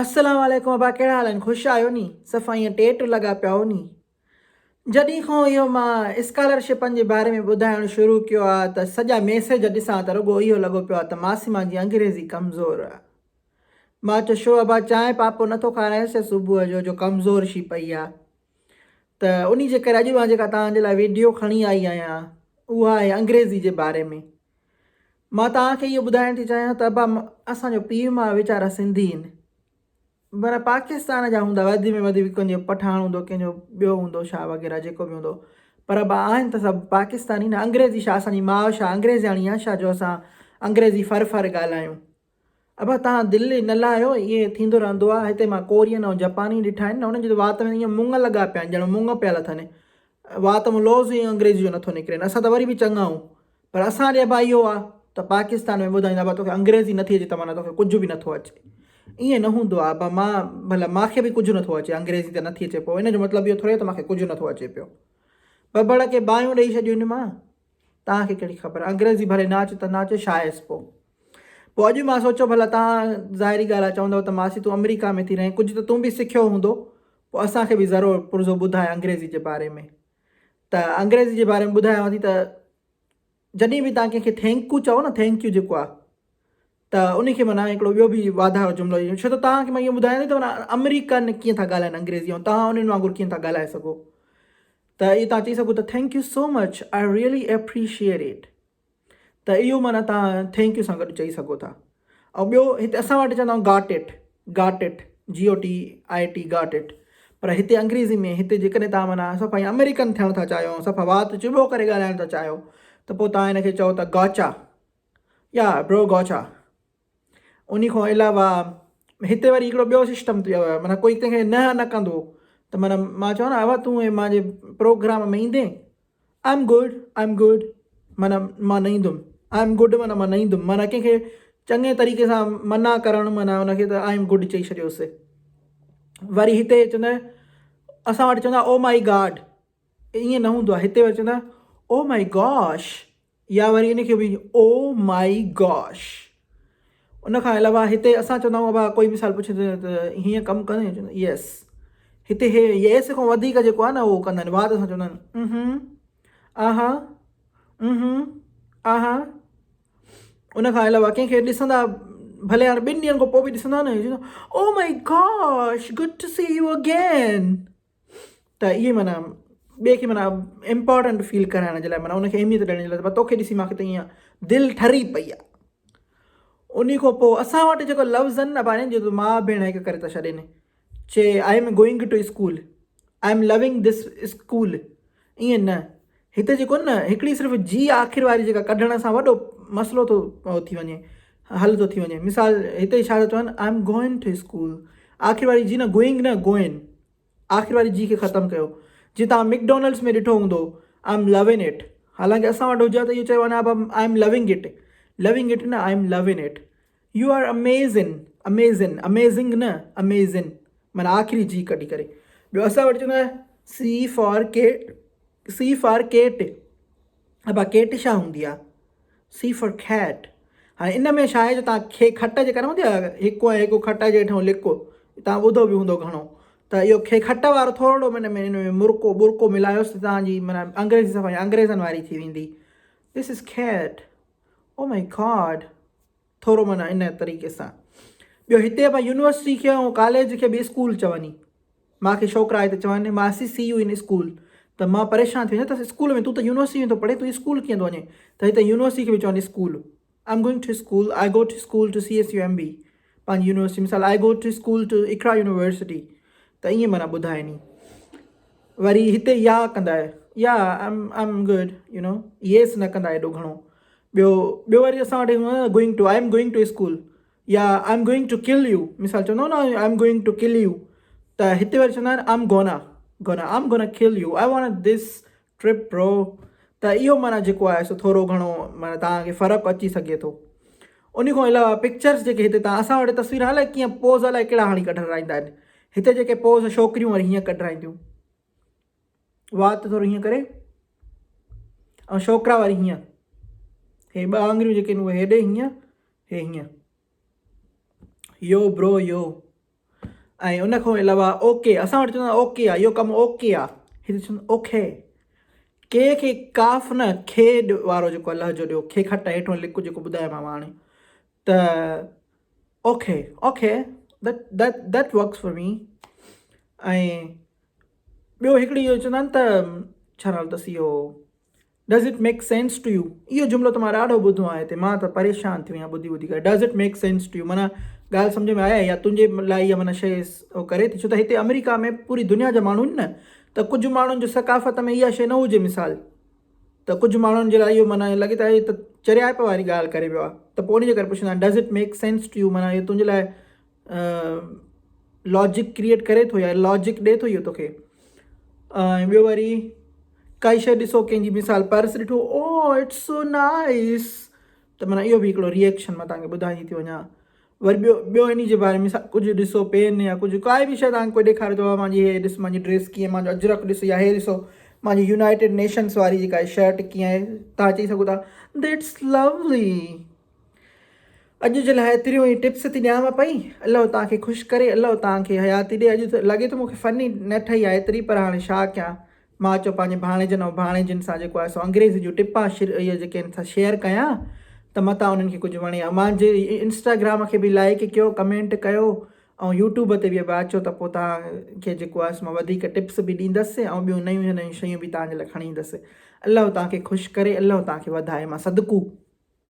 अस्सलाम वालेकुम अबा कहिड़ा हाल आहिनि ख़ुशि आहियो नी सफ़ा ईअं टेट लॻा पिया हो नी जॾहिं खां इहो मां स्कॉलरशिपनि जे बारे में ॿुधाइणु शुरू कयो आहे त सॼा मैसेज ॾिसां त रुॻो इहो लॻो पियो आहे त मासीमा जी अंग्रेज़ी कमज़ोर आहे। मां चयो छो अबा चांहि पापो नथो खारायसि सुबुह जो कमज़ोर थी पई आहे त उन जे करे अॼु मां जेका तव्हांजे लाइ वीडियो खणी आई आहियां उहा आहे अंग्रेज़ी जे बारे में। मां तव्हांखे इहो ॿुधाइणु थी चाहियां त अबा असांजो पीउ मां वीचारा सिंधी आहिनि पर पाकिस्तान जा हूंदा वधि में वधि कंहिंजो पठान हूंदो कंहिंजो ॿियो हूंदो छा वग़ैरह जेको बि हूंदो पर आहिनि त सभु पाकिस्तानी न। अंग्रेज़ी छा असांजी माउ छा अंग्रेज़ाणी आहे छा जो असां अंग्रेज़ी फर ॻाल्हायूं। अबा तव्हां दिलि न लाहियो इहे थींदो रहंदो आहे। हिते मां कोरियन ऐं जापानी ॾिठा आहिनि न उन्हनि जे वात में ईअं मुङ लॻा पिया आहिनि ॼण मुङ पियल अथनि वात में लौज़ ई अंग्रेज़ी जो नथो निकिरे असां त वरी बि चङा आहियूं पर असां ॾे अबा इहो आहे त पाकिस्तान में ॿुधाईंदा अबा तोखे अंग्रेज़ी नथी अचे त माना तोखे कुझु बि नथो अचे। ईअं न हूंदो आहे अबा मां भला मूंखे बि कुझु नथो अचे अंग्रेज़ी त नथी अचे पोइ इन जो मतिलबु इहो थोरे त मूंखे कुझु नथो अचे पियो ॿ खे बाहियूं ॾेई छॾियूं मां तव्हांखे कहिड़ी ख़बर अंग्रेज़ी भले न अचे त न अचे छा आहेसि पोइ अॼु मां सोचियो भला तव्हां ज़ाहिरी ॻाल्हि आहे चवंदव त मासी तूं अमेरिका में थी रहीं कुझु त तूं बि सिखियो हूंदो पोइ असांखे बि ज़रूरु पुरज़ो ॿुधाए अंग्रेज़ी जे बारे में। त अंग्रेज़ी जे बारे में ॿुधायांव थी त जॾहिं बि तव्हां कंहिंखे थैंक यू चओ न थैंक यू जेको आहे त उनखे माना हिकिड़ो ॿियो बि वाधारो जुमिलो छो त तव्हांखे मां इहो ॿुधायां थी त माना अमेरिकन कीअं था ॻाल्हाइनि अंग्रेज़ी ऐं तव्हां उन्हनि वांगुरु कीअं था ॻाल्हाए सघो त इहो तव्हां चई सघो त thank you so much I really appreciate it त इहो माना तव्हां थैंक यू सां गॾु चई सघो था। ऐं ॿियो हिते असां वटि चवंदा आहियूं गाट इट GOTIT गाट इट पर हिते अंग्रेज़ी में हिते जेकॾहिं तव्हां माना सफ़ा अमेरिकन थियणु था चाहियो सफ़ा वात चुभो करे ॻाल्हाइणु था चाहियो त पोइ तव्हां हिनखे चओ था गॉचा या ब्रो गॉचा। उन खां अलावा हिते वरी हिकिड़ो ॿियो सिस्टम थी वियो आहे माना कोई कंहिंखे न कंदो त माना मां चवां न अवा तूं मुंहिंजे प्रोग्राम में ईंदे आई एम गुड माना मां न ईंदुमि आई एम गुड माना मां न ईंदुमि माना कंहिंखे चङे तरीक़े सां मना करणु माना हुनखे त आई एम गुड चई छॾियोसीं। वरी हिते चवंदा असां वटि चवंदा ओ माई गॉड ईअं न हूंदो आहे हिते वरी चवंदा ओ माई गॉश या वरी इनखे बि ओ माई गॉश। उनखां अलावा हिते असां चवंदा आहियूं अबा कोई मिसाल पुछे त हीअं कमु कंदे चवंदा यस हिते हे येस खां वधीक जेको आहे न उहो कंदा आहिनि वात सां चवंदा आहिनि आहा आहा। उनखां अलावा कंहिंखे ॾिसंदा भले हाणे 2 ॾींहंनि खां पोइ बि ॾिसंदा न oh my gosh good to see you again त इहे माना ॿिए खे माना इम्पोर्टेंट फील कराइण जे लाइ माना उनखे अहमियत ॾियण जे लाइ तोखे ॾिसी मूंखे त ईअं दिलि ठरी पई आहे। उन खां पोइ असां वटि जेको लफ़्ज़ आहिनि न पाण जो माउ भेण हिकु करे था छॾनि चए I am going to school I am loving this school ईअं न हिते जेको न हिकिड़ी सिर्फ़ु जी आख़िर वारी जेका कढण सां वॾो मसइलो थो थी वञे हल थो थी वञे। मिसाल हिते छा था चवनि I am going to school आख़िर वारी जी न गोइंग न गोइन आख़िर वारी जी खे ख़तमु कयो। जीअं तव्हां मैकडॉनल्ड्स में ॾिठो हूंदो आई एम लविंग इट हालांकि असां वटि हुजे त इहो चयो वञे आई एम लविंग इट न I am loving it you are amazing न अमेज़िंग माना आख़िरी जी कढी करे। ॿियो असां वटि चवंदा सी फॉर केट अबा केट छा हूंदी आहे सी फॉर कैट। हाणे इन में छा आहे जो तव्हां खट जेका न हूंदी आहे हिकु ऐं हिकु खट जे हेठां लिको तव्हां ॿुधो बि हूंदो घणो त इहो खट वारो थोरो इन में बुरको मिलायोसि त तव्हांजी माना अंग्रेज़ी सफ़ा अंग्रेज़नि वारी थी वेंदी this is cat oh my god थोरो माना इन तरीक़े सां। ॿियो हिते भाई यूनिवर्सिटी खे ऐं कॉलेज खे बि स्कूल चवनि मूंखे छोकिरा हिते चवनि मासी सी यू इन स्कूल त मां परेशान थी वञा त स्कूल में तूं त यूनिवर्सिटी में थो पढ़े तूं स्कूल कीअं थो वञे त हिते यूनिवर्सिटी खे बि चवनि school I am going to school I go to school to CSUMB पंहिंजी यूनिवर्सिटी मिसाल I go to school to Iqra university त ईअं माना ॿुधाइनि। वरी हिते या कंदा या I am good you know yes न कंदा एॾो घणो। ॿियो वरी असां वटि going to I am going to school या I am going to kill you मिसाल चवंदो न I am going to kill U त हिते वरी चवंदा आहिनि I am gonna kill you I want this trip bro त इहो माना जेको आहे सो थोरो घणो माना तव्हांखे फ़र्क़ु अची सघे थो। उन खां अलावा पिक्चर्स जेके हिते तव्हां असां वटि तस्वीर अलाए कीअं पोज़ अलाए कहिड़ा हाणे कढाईंदा आहिनि हिते जेके पोज़ छोकिरियूं वरी हीअं कढाईंदियूं वात थोरो हीअं करे ऐं छोकिरा वरी हीअं हे 2 आङुरियूं जेके आहिनि उहे हेॾे हीअं हे हीअं यो ब्रो यो ऐं उन खां अलावा ओके, असां वटि चवंदा ओके आहे, इहो कमु ओके आहे, हिते चवंदा ओके। के खे काफ़ न खे वारो जेको लहजो ॾियो, खे खट हेठो लिक जेको ॿुधायोमांव हाणे, त okay okay, that works for me. ऐं ॿियो हिकिड़ी इहो चवंदा आहिनि त छा नालो अथसि इहो, does it make sense to you, इहो जुमिलो त मां ॾाढो ॿुधो आहे हिते, मां त परेशान थी आहियां ॿुधी ॿुधी करे। Does it make sense to you माना ॻाल्हि सम्झ में आया या तुंहिंजे लाइ इहा माना शइ उहो करे थी, छो त हिते अमेरिका में पूरी दुनिया जा माण्हू आहिनि न, त कुझु माण्हुनि जो सकाफ़त में इहा शइ न हुजे मिसाल, त कुझु माण्हुनि जे लाइ इहो माना लॻे त त चरियाप वारी ॻाल्हि करे वियो आहे, त पोइ उन जे करे पुछंदा आहिनि does it make sense to you, माना इहो तुंहिंजे लाइ लॉजिक क्रिएट करे थो या लॉजिक ॾिए थो इहो तोखे। ऐं ॿियो वरी काई शइ ॾिसो कंहिंजी मिसाल पर्स ॾिठो, ओ इट्स सो नाइस, त माना इहो बि हिकिड़ो रिएक्शन मां तव्हांखे ॿुधाईंदी थी वञा। वरी ॿियो इन जे बारे में कुझु ॾिसो पेन या कुझु काई बि शइ तव्हांखे कोई ॾेखारे थो, मुंहिंजी हे ॾिस, मुंहिंजी ड्रेस कीअं, मुंहिंजो अजरक ॾिसो, या हे ॾिसो मुंहिंजी यूनाइटेड नेशन्स वारी जेका आहे शर्ट कीअं आहे, तव्हां चई सघो था दैट्स लवली। अॼु जे लाइ एतिरियूं ई टिप्स थी ॾियांव पई, अलाह तव्हांखे ख़ुशि करे, अलाह तव्हांखे हयाती ॾिए। अॼु त लॻे थो मूंखे फ़नी न ठही आहे एतिरी, पर हाणे छा कयां, मां चयो पंहिंजे भाणेजनि ऐं भाणेजियुनि सां जेको आहे सो अंग्रेज़ी जूं टिपा इहे जेके आहिनि सां शेयर कयां, त मतां उन्हनि खे कुझु वणे। मुंहिंजे इंस्टाग्राम खे बि लाइक कयो, कमेंट कयो, ऐं यूट्यूब ते बि अचो त पोइ तव्हांखे जेको आहे मां वधीक टिप्स बि ॾींदसि ऐं ॿियूं नयूं नयूं शयूं बि तव्हांजे लाइ खणी ईंदसि। अलाह तव्हांखे ख़ुशि करे, अलाह तव्हांखे वधाए, मां सदकू।